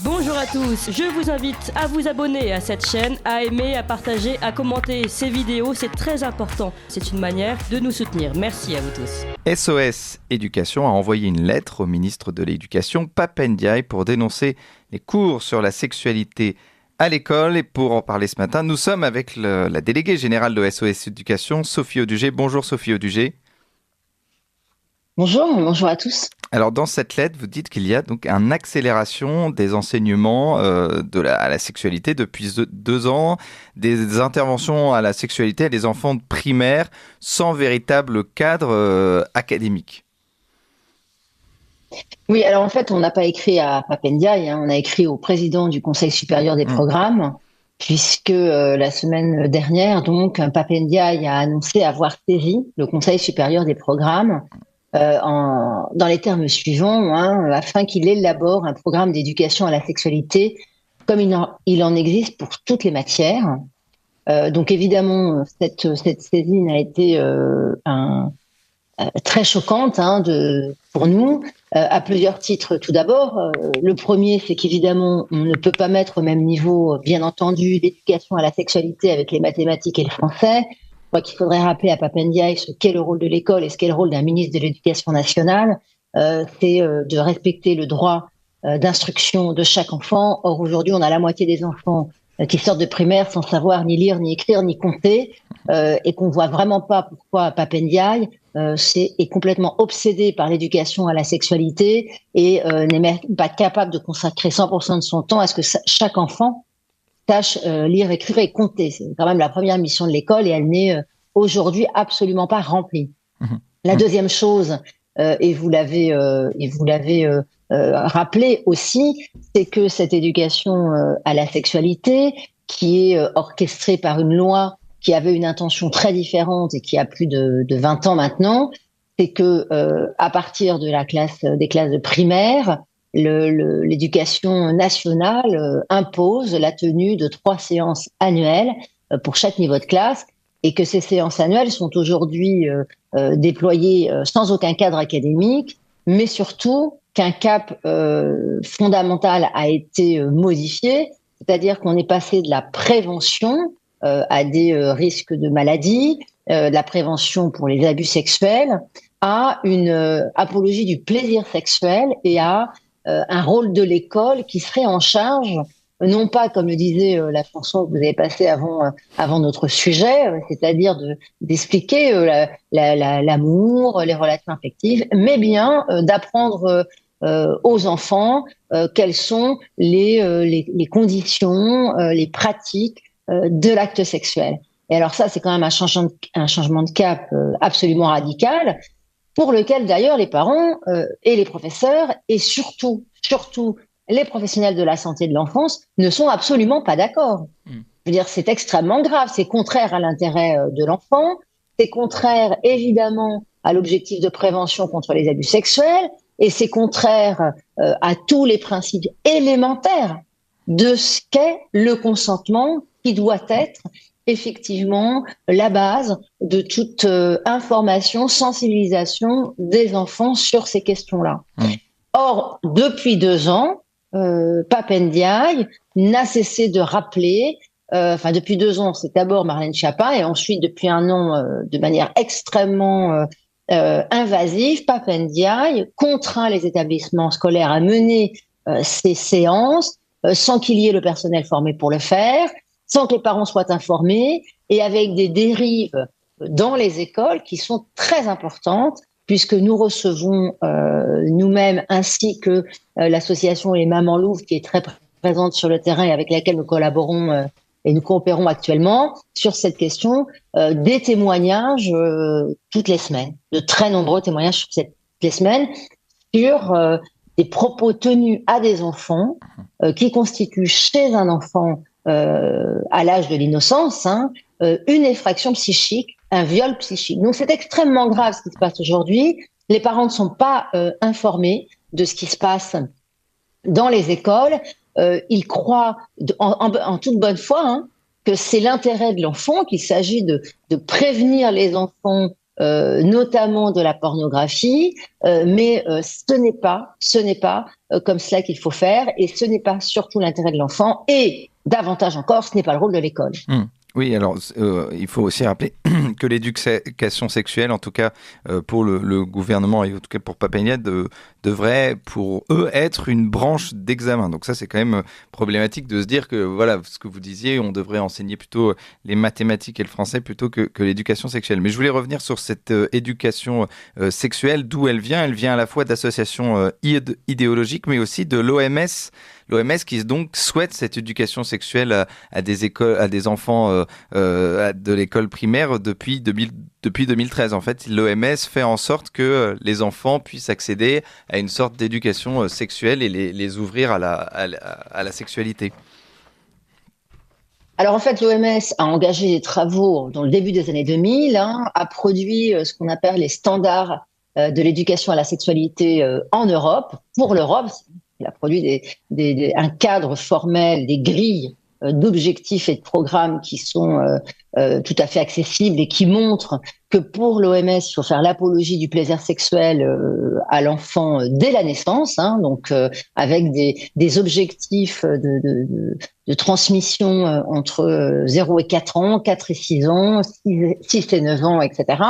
Bonjour à tous, je vous invite à vous abonner à cette chaîne, à aimer, à partager, à commenter ces vidéos, c'est très important. C'est une manière de nous soutenir. Merci à vous tous. SOS Éducation a envoyé une lettre au ministre de l'Éducation, Pap Ndiaye, pour dénoncer les cours sur la sexualité à l'école. Et pour en parler ce matin, nous sommes avec la déléguée générale de SOS Éducation, Sophie Audugé. Bonjour Sophie Audugé. Bonjour à tous. Alors dans cette lettre, vous dites qu'il y a donc une accélération des enseignements à la sexualité depuis 2 ans, des interventions à la sexualité à des enfants de primaire sans véritable cadre académique. Oui, alors en fait, on n'a pas écrit à Pap Ndiaye, on a écrit au président du Conseil supérieur des programmes, puisque la semaine dernière, donc, Pap Ndiaye a annoncé avoir saisi le Conseil supérieur des programmes dans les termes suivants, afin qu'il élabore un programme d'éducation à la sexualité comme il en existe pour toutes les matières. Donc évidemment, cette saisine a été très choquante pour nous, à plusieurs titres. Tout d'abord, le premier, c'est qu'évidemment, on ne peut pas mettre au même niveau, bien entendu, l'éducation à la sexualité avec les mathématiques et le français. Je crois qu'il faudrait rappeler à Pap Ndiaye ce qu'est le rôle de l'école et ce qu'est le rôle d'un ministre de l'Éducation nationale. C'est de respecter le droit d'instruction de chaque enfant. Or, aujourd'hui, on a la moitié des enfants qui sortent de primaire sans savoir ni lire, ni écrire, ni compter, et qu'on voit vraiment pas pourquoi Pap Ndiaye est complètement obsédé par l'éducation à la sexualité et n'est même pas capable de consacrer 100% de son temps à ce que chaque enfant sache lire, écrire et compter. C'est quand même la première mission de l'école et elle n'est aujourd'hui absolument pas remplie. La deuxième chose, et vous l'avez rappelé aussi, c'est que cette éducation à la sexualité, qui est orchestrée par une loi qui avait une intention très différente et qui a plus de 20 ans maintenant, c'est que à partir de des classes de primaire, l'éducation nationale impose la tenue de 3 séances annuelles pour chaque niveau de classe, et que ces séances annuelles sont aujourd'hui déployées sans aucun cadre académique, mais surtout qu'un cap fondamental a été modifié, c'est-à-dire qu'on est passé de la prévention à des risques de maladie, de la prévention pour les abus sexuels, à une apologie du plaisir sexuel et à un rôle de l'école qui serait en charge, non pas comme le disait la chanson que vous avez passée avant notre sujet, c'est-à-dire d'expliquer l'amour, les relations affectives, mais bien d'apprendre aux enfants quelles sont les conditions, les pratiques de l'acte sexuel. Et alors ça, c'est quand même un changement de cap absolument radical, pour lequel d'ailleurs les parents et les professeurs et surtout les professionnels de la santé de l'enfance ne sont absolument pas d'accord. Je veux dire, c'est extrêmement grave, c'est contraire à l'intérêt de l'enfant, c'est contraire évidemment à l'objectif de prévention contre les abus sexuels, et c'est contraire à tous les principes élémentaires de ce qu'est le consentement, qui doit être effectivement la base de toute information, sensibilisation des enfants sur ces questions-là. Or, depuis 2 ans, Pap Ndiaye n'a cessé de rappeler, depuis 2 ans, c'est d'abord Marlène Schiappa, et ensuite depuis 1 an, de manière extrêmement invasive, Pap Ndiaye contraint les établissements scolaires à mener ces séances sans qu'il y ait le personnel formé pour le faire, sans que les parents soient informés, et avec des dérives dans les écoles qui sont très importantes, puisque nous recevons nous-mêmes, ainsi que l'association Les Mamans Louves, qui est très présente sur le terrain et avec laquelle nous collaborons et nous coopérons actuellement sur cette question, des témoignages toutes les semaines, de très nombreux témoignages toutes les semaines, sur des propos tenus à des enfants qui constituent chez un enfant à l'âge de l'innocence une effraction psychique, un viol psychique. Donc c'est extrêmement grave ce qui se passe aujourd'hui. Les parents ne sont pas informés de ce qui se passe dans les écoles. Ils croient en toute bonne foi que c'est l'intérêt de l'enfant, qu'il s'agit de prévenir les enfants notamment de la pornographie, mais ce n'est pas comme cela qu'il faut faire, et ce n'est pas surtout l'intérêt de l'enfant, et davantage encore, ce n'est pas le rôle de l'école. Oui, alors il faut aussi rappeler que l'éducation sexuelle, en tout cas pour le gouvernement et en tout cas pour Pape Ndiaye, devrait pour eux être une branche d'examen. Donc ça, c'est quand même problématique de se dire que, voilà, ce que vous disiez, on devrait enseigner plutôt les mathématiques et le français plutôt que l'éducation sexuelle. Mais je voulais revenir sur cette éducation sexuelle, d'où elle vient. Elle vient à la fois d'associations idéologiques, mais aussi de l'OMS. L'OMS qui donc souhaite cette éducation sexuelle à des écoles, à des enfants de l'école primaire depuis 2013. En fait, l'OMS fait en sorte que les enfants puissent accéder à une sorte d'éducation sexuelle et les ouvrir à la sexualité. Alors en fait, l'OMS a engagé des travaux dans le début des années 2000, a produit ce qu'on appelle les standards de l'éducation à la sexualité en Europe, pour l'Europe. Il a produit un cadre formel, des grilles d'objectifs et de programmes qui sont tout à fait accessibles et qui montrent que pour l'OMS, il faut faire l'apologie du plaisir sexuel à l'enfant dès la naissance, donc avec des objectifs de transmission entre 0 et 4 ans, 4 et 6 ans, 6 et 9 ans, etc.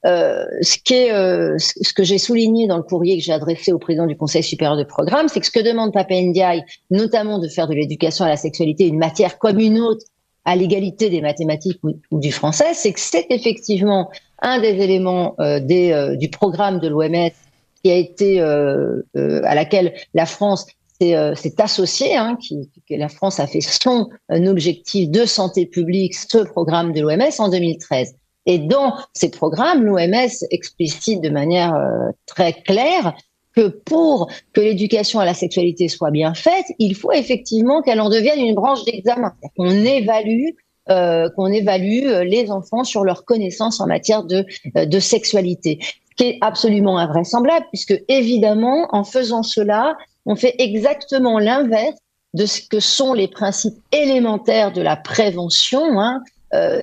Ce que j'ai souligné dans le courrier que j'ai adressé au président du Conseil supérieur de programme, c'est que ce que demande Pape Ndiaye, notamment de faire de l'éducation à la sexualité une matière comme une autre, à l'égalité des mathématiques ou du français, c'est que c'est effectivement un des éléments du programme de l'OMS qui a été à laquelle la France s'est associée, que la France a fait son objectif de santé publique, ce programme de l'OMS en 2013. Et dans ces programmes, l'OMS explicite de manière très claire que pour que l'éducation à la sexualité soit bien faite, il faut effectivement qu'elle en devienne une branche d'examen. Qu'on évalue les enfants sur leur connaissance en matière de sexualité. Ce qui est absolument invraisemblable, puisque évidemment, en faisant cela, on fait exactement l'inverse de ce que sont les principes élémentaires de la prévention,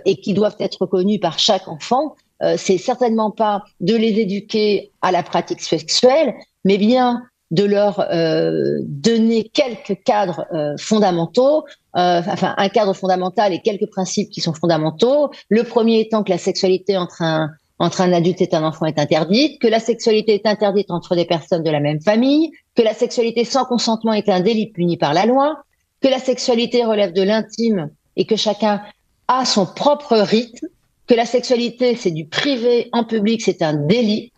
et qui doivent être reconnus par chaque enfant. C'est certainement pas de les éduquer à la pratique sexuelle, mais bien de leur donner quelques cadres fondamentaux, un cadre fondamental et quelques principes qui sont fondamentaux. Le premier étant que la sexualité entre un adulte et un enfant est interdite, que la sexualité est interdite entre des personnes de la même famille, que la sexualité sans consentement est un délit puni par la loi, que la sexualité relève de l'intime et que chacun a son propre rythme, que la sexualité c'est du privé en public, c'est un délit,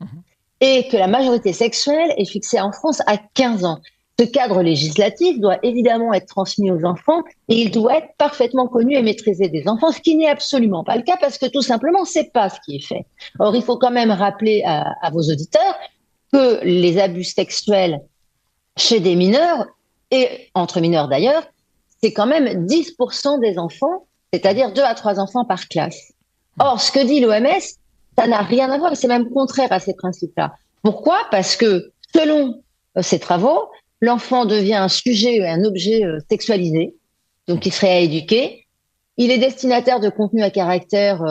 et que la majorité sexuelle est fixée en France à 15 ans. Ce cadre législatif doit évidemment être transmis aux enfants et il doit être parfaitement connu et maîtrisé des enfants, ce qui n'est absolument pas le cas parce que tout simplement, c'est pas ce qui est fait. Or, il faut quand même rappeler à vos auditeurs que les abus sexuels chez des mineurs, et entre mineurs d'ailleurs, c'est quand même 10% des enfants, c'est-à-dire 2 à 3 enfants par classe. Or, ce que dit l'OMS, ça n'a rien à voir, c'est même contraire à ces principes-là. Pourquoi ? Parce que, selon ces travaux, l'enfant devient un sujet, un objet sexualisé, donc il serait à éduquer. Il est destinataire de contenus à caractère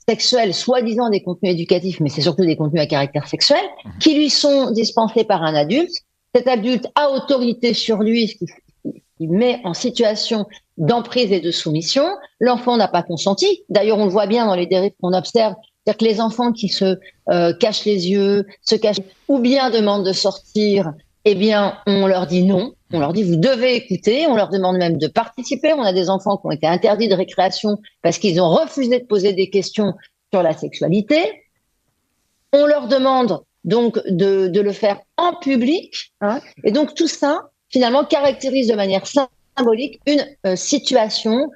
sexuel, soi-disant des contenus éducatifs, mais c'est surtout des contenus à caractère sexuel, qui lui sont dispensés par un adulte. Cet adulte a autorité sur lui, ce qui met en situation d'emprise et de soumission. L'enfant n'a pas consenti. D'ailleurs, on le voit bien dans les dérives qu'on observe. C'est-à-dire que les enfants qui se cachent les yeux, se cachent, ou bien demandent de sortir, eh bien, on leur dit non. On leur dit, vous devez écouter. On leur demande même de participer. On a des enfants qui ont été interdits de récréation parce qu'ils ont refusé de poser des questions sur la sexualité. On leur demande donc de le faire en public. Et donc, tout ça, finalement, caractérise de manière symbolique une situation,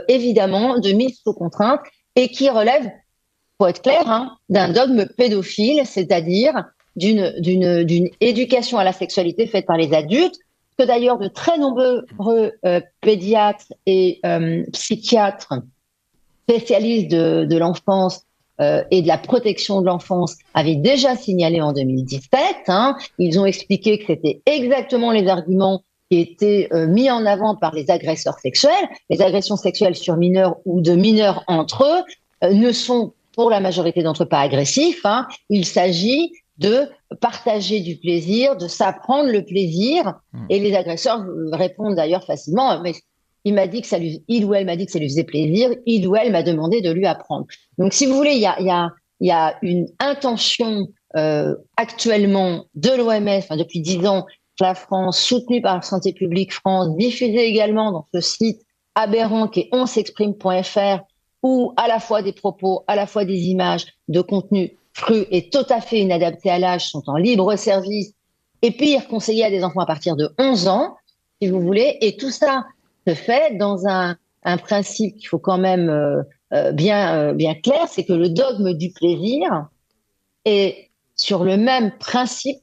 évidemment, de mise sous contrainte et qui relève, pour être clair, d'un dogme pédophile, c'est-à-dire d'une éducation à la sexualité faite par les adultes, que d'ailleurs de très nombreux pédiatres et psychiatres spécialistes de l'enfance et de la protection de l'enfance avaient déjà signalé en 2017. Ils ont expliqué que c'était exactement les arguments qui étaient mis en avant par les agresseurs sexuels. Les agressions sexuelles sur mineurs ou de mineurs entre eux ne sont pour la majorité d'entre eux pas agressifs. Hein. Il s'agit de partager du plaisir, de s'apprendre le plaisir. Et les agresseurs répondent d'ailleurs facilement, mais il ou elle m'a dit que ça lui faisait plaisir, il ou elle m'a demandé de lui apprendre. Donc, si vous voulez, il y a une intention actuellement de l'OMS, enfin, depuis 10 ans, la France, soutenue par Santé publique France, diffusée également dans ce site aberrant qui est onsexprime.fr, où à la fois des propos, à la fois des images de contenu cru et tout à fait inadaptés à l'âge sont en libre service, et pire, conseillés à des enfants à partir de 11 ans, si vous voulez, et tout ça se fait dans un principe qu'il faut quand même bien clair, c'est que le dogme du plaisir est sur le même principe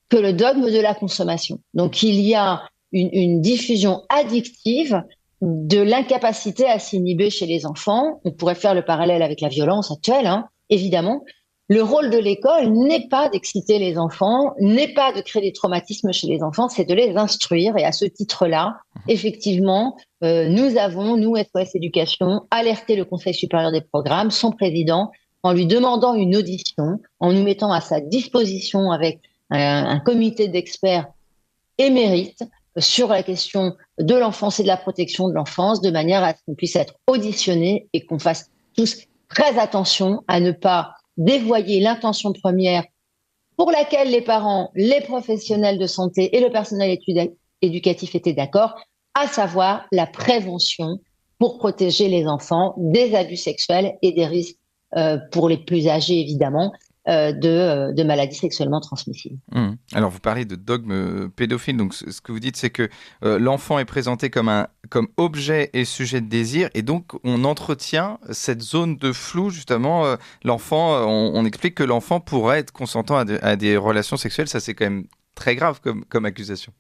que le dogme de la consommation. Donc il y a une diffusion addictive de l'incapacité à s'inhiber chez les enfants. On pourrait faire le parallèle avec la violence actuelle, hein, évidemment. Le rôle de l'école n'est pas d'exciter les enfants, n'est pas de créer des traumatismes chez les enfants, c'est de les instruire. Et à ce titre-là, effectivement, nous avons, nous, SOS Éducation, alerté le Conseil supérieur des programmes, son président, en lui demandant une audition, en nous mettant à sa disposition avec un comité d'experts émérites sur la question de l'enfance et de la protection de l'enfance, de manière à ce qu'on puisse être auditionné et qu'on fasse tous très attention à ne pas dévoyer l'intention première pour laquelle les parents, les professionnels de santé et le personnel éducatif étaient d'accord, à savoir la prévention pour protéger les enfants des abus sexuels et des risques pour les plus âgés, évidemment, de maladies sexuellement transmissibles. Alors, vous parlez de dogme pédophile. Donc, ce que vous dites, c'est que l'enfant est présenté comme objet et sujet de désir. Et donc, on entretient cette zone de flou, justement. L'enfant, on explique que l'enfant pourrait être consentant à des relations sexuelles. Ça, c'est quand même très grave comme accusation.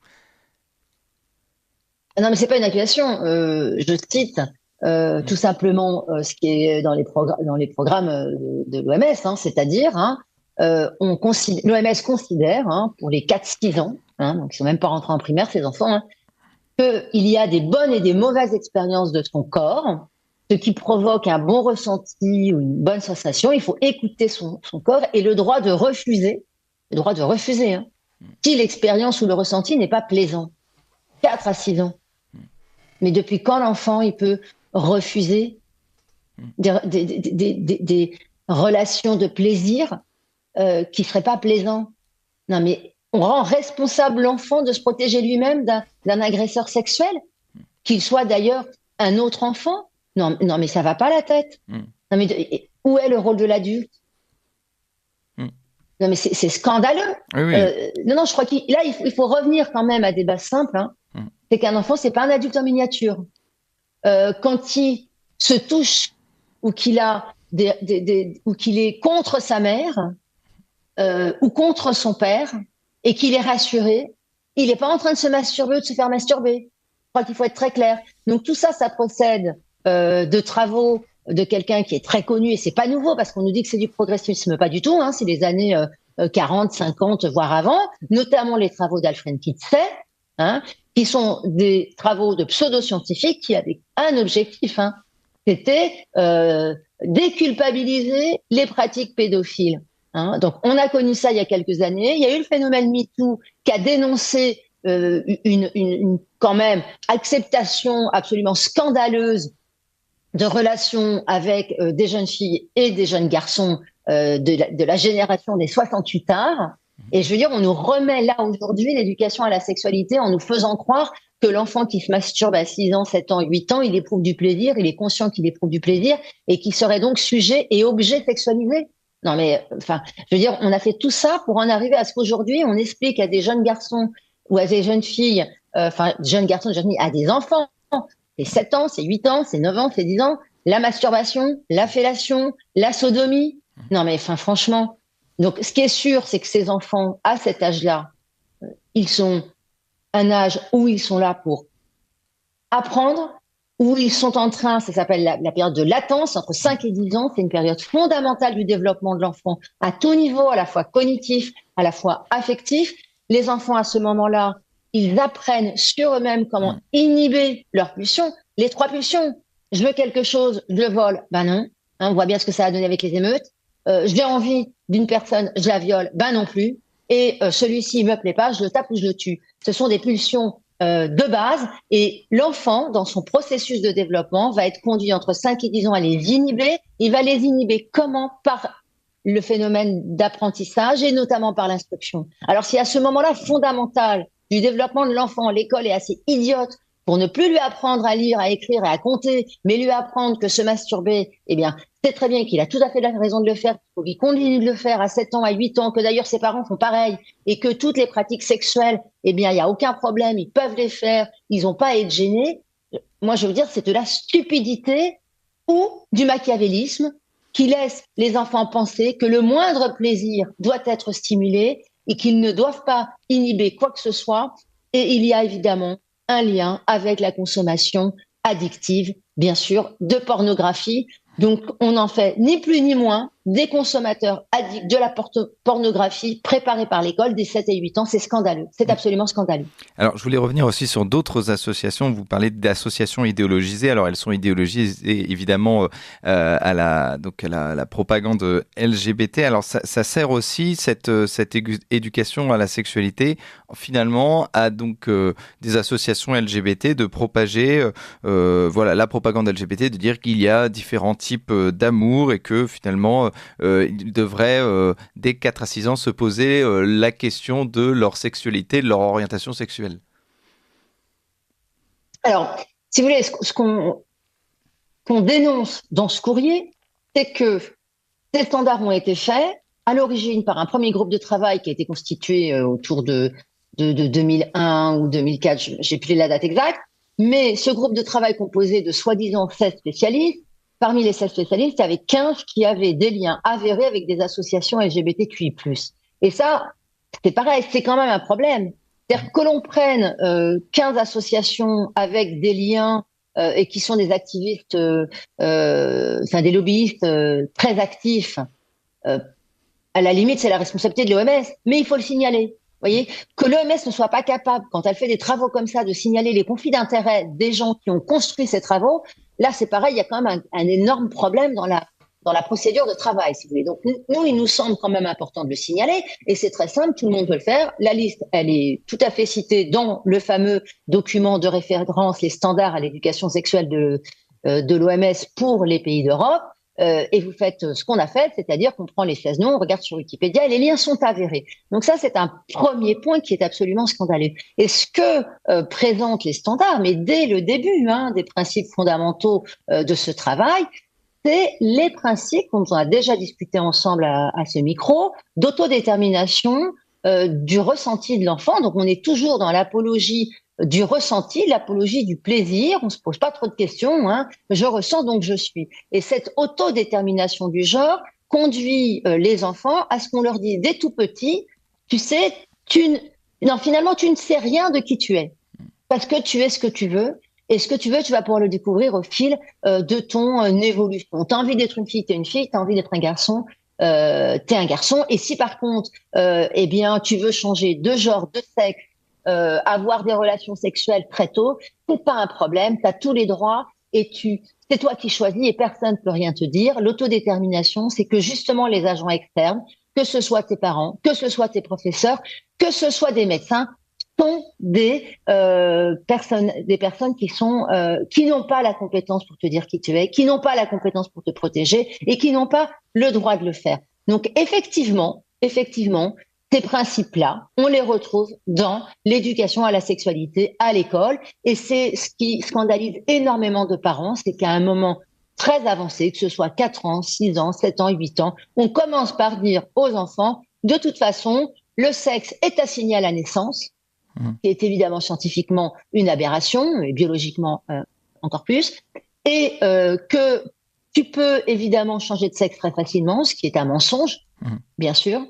Non, mais c'est pas une accusation. Je cite tout simplement ce qui est dans les programmes de l'OMS, hein, c'est-à-dire l'OMS considère pour les 4-6 ans, donc ils sont même pas rentrés en primaire ces enfants, qu'il y a des bonnes et des mauvaises expériences de son corps, ce qui provoque un bon ressenti ou une bonne sensation. Il faut écouter son corps et le droit de refuser si l'expérience ou le ressenti n'est pas plaisant. 4-6 ans. Mais depuis quand l'enfant il peut refuser des relations de plaisir qui seraient pas plaisantes? Non, mais on rend responsable l'enfant de se protéger lui-même d'un agresseur sexuel, qu'il soit d'ailleurs un autre enfant. Non, mais ça va pas la tête. Non, mais où est le rôle de l'adulte? Non, mais c'est scandaleux. Oui. Non, je crois il faut revenir quand même à des bases simples. C'est qu'un enfant, c'est pas un adulte en miniature. Quand il se touche ou qu'il est contre sa mère ou contre son père et qu'il est rassuré, il n'est pas en train de se masturber ou de se faire masturber. Je crois qu'il faut être très clair. Donc tout ça, ça procède de travaux de quelqu'un qui est très connu, et c'est pas nouveau parce qu'on nous dit que c'est du progressisme, pas du tout. C'est les années 40, 50, voire avant, notamment les travaux d'Alfred Kinsey, qui sont des travaux de pseudo-scientifiques qui avaient un objectif, c'était déculpabiliser les pratiques pédophiles. Donc, on a connu ça il y a quelques années. Il y a eu le phénomène MeToo qui a dénoncé une quand même acceptation absolument scandaleuse de relations avec des jeunes filles et des jeunes garçons de la génération des 68 arts. Et je veux dire, on nous remet là aujourd'hui l'éducation à la sexualité en nous faisant croire que l'enfant qui se masturbe à 6 ans, 7 ans, 8 ans, il éprouve du plaisir, il est conscient qu'il éprouve du plaisir et qu'il serait donc sujet et objet sexualisé. Non mais, je veux dire, on a fait tout ça pour en arriver à ce qu'aujourd'hui, on explique à des jeunes garçons ou à des jeunes filles, jeunes garçons, jeunes filles, à des enfants, c'est 7 ans, c'est 8 ans, c'est 9 ans, c'est 10 ans, la masturbation, la fellation, la sodomie. Non mais, franchement... Donc, ce qui est sûr, c'est que ces enfants, à cet âge-là, ils sont un âge où ils sont là pour apprendre, où ils sont en train, ça s'appelle la période de latence, entre 5 et 10 ans, c'est une période fondamentale du développement de l'enfant, à tout niveau, à la fois cognitif, à la fois affectif. Les enfants, à ce moment-là, ils apprennent sur eux-mêmes comment inhiber leurs pulsions. Les 3 pulsions, je veux quelque chose, je le vole, ben non. On voit bien ce que ça a donné avec les émeutes. J'ai envie d'une personne, je la viole, non plus. Et celui-ci, il me plaît pas, je le tape ou je le tue. Ce sont des pulsions de base. Et l'enfant, dans son processus de développement, va être conduit entre 5 et 10 ans à les inhiber. Il va les inhiber comment? Par le phénomène d'apprentissage et notamment par l'instruction. Alors si à ce moment-là fondamental du développement de l'enfant, l'école est assez idiote pour ne plus lui apprendre à lire, à écrire et à compter, mais lui apprendre que se masturber, eh bien, c'est très bien qu'il a tout à fait la raison de le faire, qu'il faut qu'il continue de le faire à 7 ans, à 8 ans, que d'ailleurs ses parents font pareil, et que toutes les pratiques sexuelles, eh bien, il n'y a aucun problème, ils peuvent les faire, ils n'ont pas à être gênés. Moi, je veux dire, c'est de la stupidité ou du machiavélisme qui laisse les enfants penser que le moindre plaisir doit être stimulé et qu'ils ne doivent pas inhiber quoi que ce soit. Et il y a évidemment un lien avec la consommation addictive, bien sûr, de pornographie. Donc, on n'en fait ni plus ni moins des consommateurs addicts de la pornographie préparée par l'école dès 7 et 8 ans. C'est scandaleux. C'est absolument scandaleux. Alors, je voulais revenir aussi sur d'autres associations. Vous parlez d'associations idéologisées. Alors, elles sont idéologisées évidemment à la propagande LGBT. Alors, ça sert aussi, cette éducation à la sexualité, finalement, à donc des associations LGBT de propager la propagande LGBT, de dire qu'il y a différents types d'amour et que finalement, ils devraient, dès 4 à 6 ans, se poser la question de leur sexualité, de leur orientation sexuelle. Alors, si vous voulez, ce qu'on dénonce dans ce courrier, c'est que ces standards ont été faits à l'origine par un premier groupe de travail qui a été constitué autour de 2001 ou 2004, j'ai plus la date exacte, mais ce groupe de travail composé de soi-disant 16 spécialistes, parmi les 16 spécialistes, il y avait 15 qui avaient des liens avérés avec des associations LGBTQI+. Et ça, c'est pareil, c'est quand même un problème. C'est-à-dire que l'on prenne 15 associations avec des liens et qui sont des activistes, des lobbyistes très actifs, à la limite, c'est la responsabilité de l'OMS, mais il faut le signaler. Vous voyez, que l'OMS ne soit pas capable, quand elle fait des travaux comme ça, de signaler les conflits d'intérêts des gens qui ont construit ces travaux, là, c'est pareil, il y a quand même un énorme problème dans la procédure de travail, si vous voulez. Donc, nous, il nous semble quand même important de le signaler, et c'est très simple, tout le monde peut le faire. La liste, elle est tout à fait citée dans le fameux document de référence, les standards à l'éducation sexuelle de l'OMS pour les pays d'Europe. Et vous faites ce qu'on a fait, c'est-à-dire qu'on prend les 16 noms, on regarde sur Wikipédia et les liens sont avérés. Donc ça, c'est un premier point qui est absolument scandaleux. Et ce que présentent les standards, mais dès le début des principes fondamentaux de ce travail, c'est les principes, dont on a déjà discuté ensemble à ce micro, d'autodétermination du ressenti de l'enfant. Donc on est toujours dans l'apologie du ressenti, l'apologie du plaisir, on se pose pas trop de questions, je ressens donc je suis. Et cette autodétermination du genre conduit les enfants à ce qu'on leur dit dès tout petit, tu sais, finalement tu ne sais rien de qui tu es, parce que tu es ce que tu veux, et ce que tu veux, tu vas pouvoir le découvrir au fil de ton évolution. T'as envie d'être une fille, t'es une fille, t'as envie d'être un garçon, t'es un garçon, et si par contre, eh bien, tu veux changer de genre, de sexe, avoir des relations sexuelles très tôt, c'est pas un problème, tu as tous les droits et c'est toi qui choisis et personne ne peut rien te dire. L'autodétermination, c'est que justement les agents externes, que ce soit tes parents, que ce soit tes professeurs, que ce soit des médecins, sont des personnes qui n'ont pas la compétence pour te dire qui tu es, qui n'ont pas la compétence pour te protéger et qui n'ont pas le droit de le faire. Donc effectivement, ces principes-là, on les retrouve dans l'éducation à la sexualité à l'école. Et c'est ce qui scandalise énormément de parents, c'est qu'à un moment très avancé, que ce soit 4 ans, 6 ans, 7 ans, 8 ans, on commence par dire aux enfants, de toute façon, le sexe est assigné à la naissance, qui est évidemment scientifiquement une aberration, et biologiquement encore plus, et que tu peux évidemment changer de sexe très facilement, ce qui est un mensonge, bien sûr.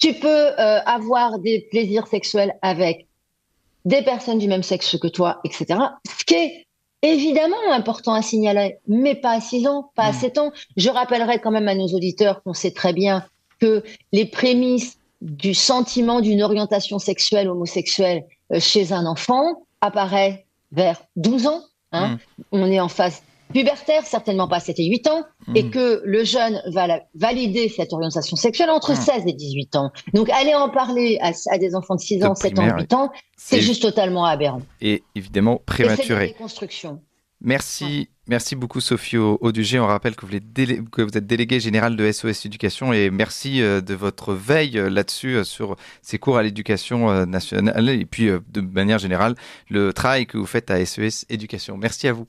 Tu peux avoir des plaisirs sexuels avec des personnes du même sexe que toi, etc. Ce qui est évidemment important à signaler, mais pas à 6 ans, pas à 7 ans. Je rappellerai quand même à nos auditeurs qu'on sait très bien que les prémices du sentiment d'une orientation sexuelle homosexuelle chez un enfant apparaissent vers 12 ans. On est en phase Pubertaire, certainement pas, c'était 8 ans, et que le jeune va valider cette orientation sexuelle entre 16 et 18 ans. Donc, aller en parler à des enfants de 6 ans, 7 ans, 8 ans, c'est juste totalement aberrant. Et évidemment prématuré. Et c'est une déconstruction. Merci beaucoup Sophie Audugé. On rappelle que vous êtes déléguée générale de SOS Éducation et merci de votre veille là-dessus sur ces cours à l'éducation nationale et puis de manière générale le travail que vous faites à SOS Éducation. Merci à vous.